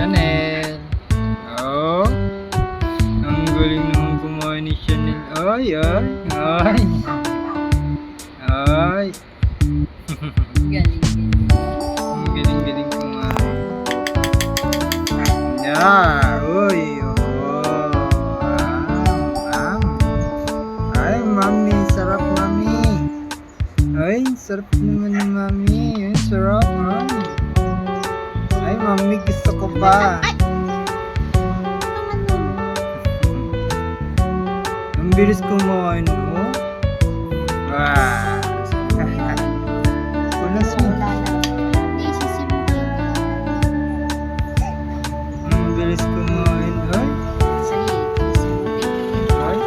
Chanel. Oh. Ang galing naman kumain ni Chanel. Ay, ay, ay. Ay. Galing. Ang galing-galing kumain. Yeah. Uy. Oh. Ay, mami. Sarap, mami. Ay, sarap naman ni mami. Ay, sarap, mami. Ay, mami, gusto ko pa. Ang bilis kumain, no? Wow. Punas mo. Ang bilis kumain. Ay. Ay.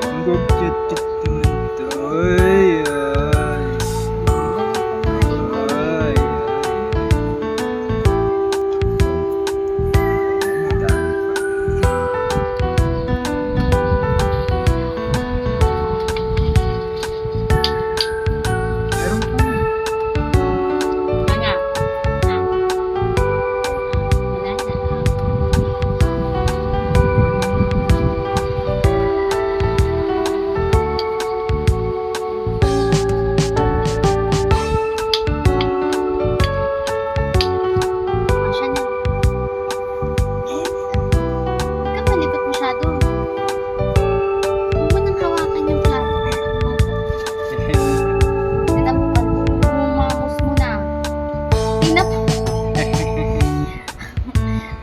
Ang gugit-git naman to. Ay, ay. Ay, ay. Ang dami pa. Meron pa.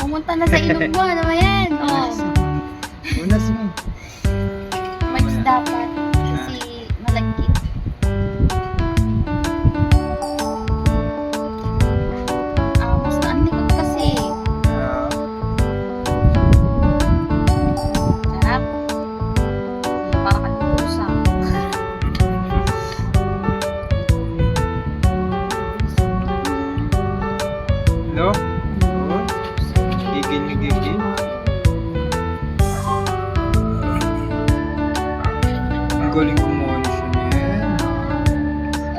Pumunta na sa ilog mo, ano ba yan? Oh, Punas mo. may dapat kasi malagkit. Amos na ang likod kasi. Sarap. Parang pusa. No? Oh. Gigil na gigil. Ang galing kumain siya niyan.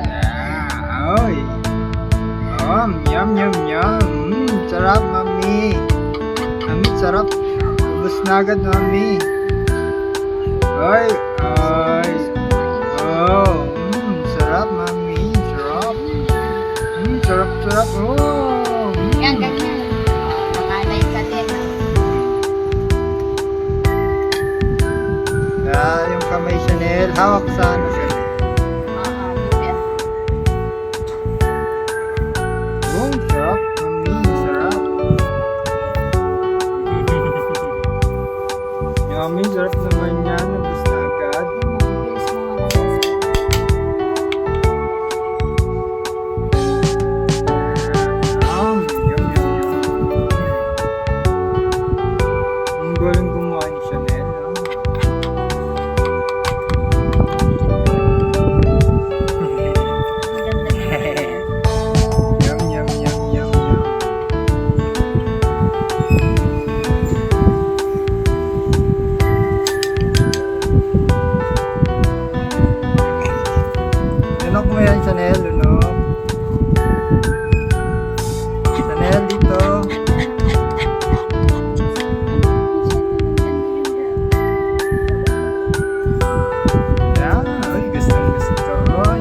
Yeah. Ay. Yum, yum, yum. Sarap, mami. Mami, sarap. Ubus na agad, mami. Ay, ay. Oh, sarap, mami. Sarap. Sarap, sarap. Oh. Yan, ganyan. Makalay ka din. Yung kamay Chanel, hawak sa ano Chanel. Oh, sarap. Mami, sarap. Yummy, sarap naman yan. Nabus na agad. Yum, yum, yum, yum. Ang galing gumawa ni Chanel. Yum, yum, yum, yum, yum. Lunok mo yan, Chanel. Lunok. Chanel, dito. Yan. Ay, gustong gusto. Ay.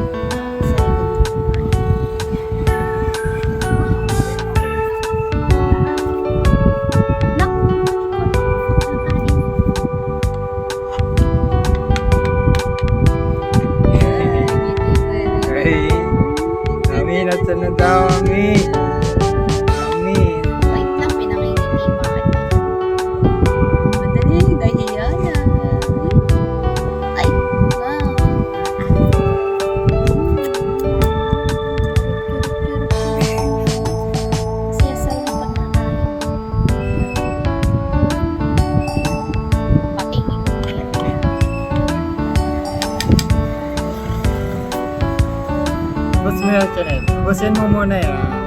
Ay. Mami, nasa na daw, Mami. Mami. Wait lang, pinangingiti pa. Madali, dahiya na. Ay, wow. Siya-sayo pa na tayo. Patingin. Bus mo yan, Chanel. Busin mo muna yan.